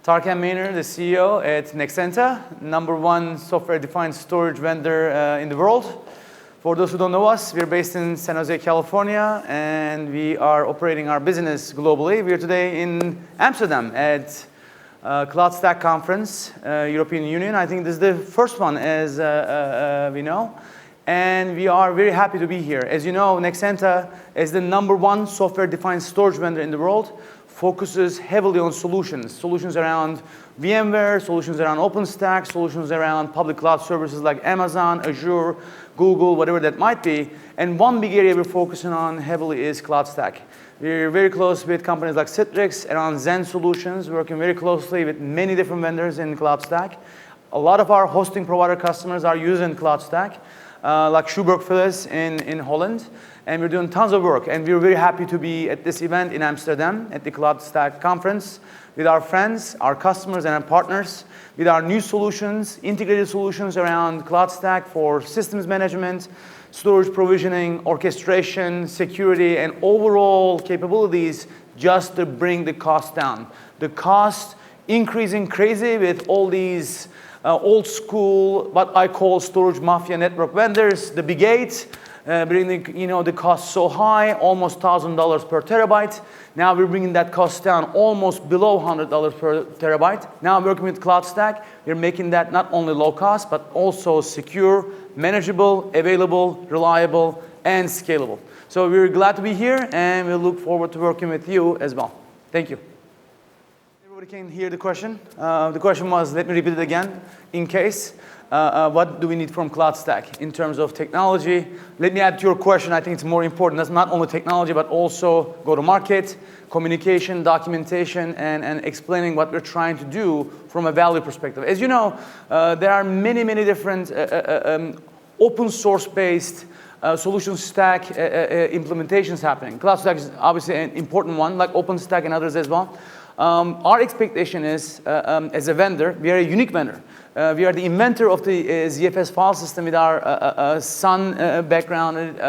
Tarkan Maynard, the CEO at Nexenta, #1 software-defined storage vendor in the world. For those who don't know us, we're based in San Jose, California, and we are operating our business globally. We are today in Amsterdam at Cloud Stack Conference, European Union. I think this is the first one, as we know. And we are very happy to be here. As you know, Nexenta is the #1 software-defined storage vendor in the world, focuses heavily on solutions around VMware, solutions around OpenStack, solutions around public cloud services like Amazon, Azure, Google, whatever that might be. And one big area we're focusing on heavily is Cloud Stack. We're very close with companies like Citrix around Zen solutions, working very closely with many different vendors in Cloud Stack. A lot of our hosting provider customers are using Cloud Stack, like Schuberg Philips in Holland. And we're doing tons of work. And we're very happy to be at this event in Amsterdam at the Cloud Stack Conference with our friends, our customers, and our partners, with our new solutions, integrated solutions around Cloud Stack for systems management, storage provisioning, orchestration, security, and overall capabilities just to bring the cost down. The cost increasing crazy with all these old school, what I call storage mafia network vendors, the big eight, bringing the cost so high, almost $1,000 per terabyte. Now we're bringing that cost down almost below $100 per terabyte. Now working with Cloud Stack, we're making that not only low cost, but also secure, manageable, available, reliable, and scalable. So we're glad to be here, and we look forward to working with you as well. Thank you. Everybody can hear the question. The question was, let me repeat it again, in case. What do we need from Cloud Stack in terms of technology? Let me add to your question, I think it's more important. That's not only technology, but also go-to-market, communication, documentation, and explaining what we're trying to do from a value perspective. As you know, there are many, many different open source-based solution stack implementations happening. Cloud Stack is obviously an important one, like OpenStack and others as well. Our expectation is, as a vendor, we are a unique vendor. We are the inventor of the ZFS file system with our Sun background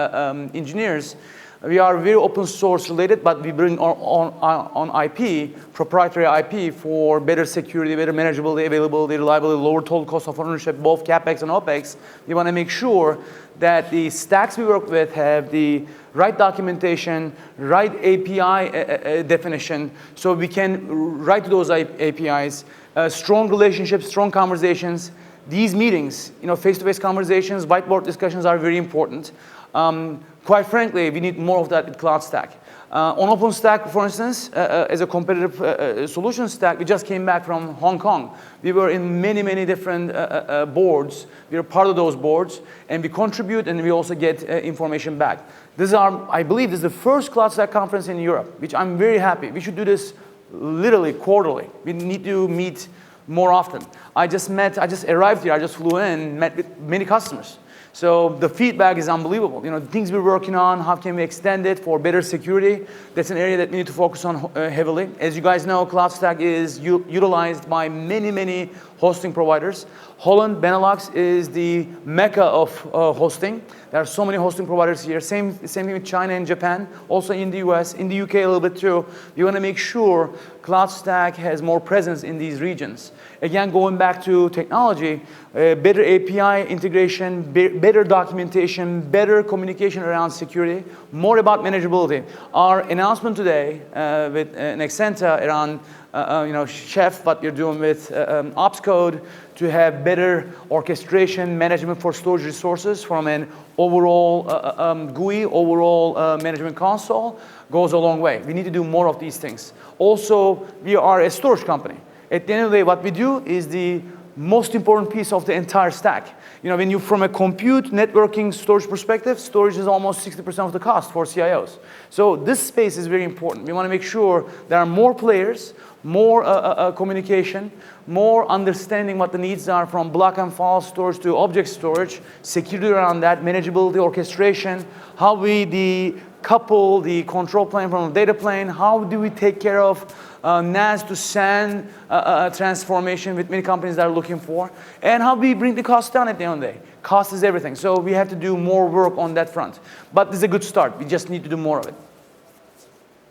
engineers. We are very open source related, but we bring our own IP, proprietary IP for better security, better manageability, availability, reliability, lower total cost of ownership, both CapEx and OpEx. We want to make sure that the stacks we work with have the right documentation, right API definition, so we can write to those APIs, strong relationships, strong conversations. These meetings, face-to-face conversations, whiteboard discussions are very important. Quite frankly, we need more of that with Cloud Stack. On OpenStack, for instance, as a competitive solution stack, we just came back from Hong Kong. We were in many, many different boards. We are part of those boards, and we contribute, and we also get information back. I believe this is the first Cloud Stack conference in Europe, which I'm very happy. We should do this literally quarterly. We need to meet more often. I just arrived here, I just flew in, met with many customers. So the feedback is unbelievable. Things we're working on, how can we extend it for better security? That's an area that we need to focus on heavily. As you guys know, Cloud Stack is utilized by many, many hosting providers. Holland, Benelux is the mecca of hosting. There are so many hosting providers here. Same thing with China and Japan, also in the US, in the UK a little bit too. We want to make sure Cloud Stack has more presence in these regions. Again, going back to technology, better API integration, better documentation, better communication around security, more about manageability. Our announcement today with Nexenta around Chef, what you're doing with ops code to have better orchestration management for storage resources from an overall GUI, overall management console, goes a long way. We need to do more of these things. Also, we are a storage company. At the end of the day, what we do is the most important piece of the entire stack. When you, from a compute, networking, storage perspective, storage is almost 60% of the cost for CIOs. So this space is very important. We want to make sure there are more players, more communication, more understanding what the needs are from block and file storage to object storage, security around that, manageability, orchestration, how we couple the control plane from the data plane, how do we take care of NAS to SAN transformation with many companies that are looking for, and how we bring the cost down at the end of the day. Cost is everything, so we have to do more work on that front. But this is a good start. We just need to do more of it.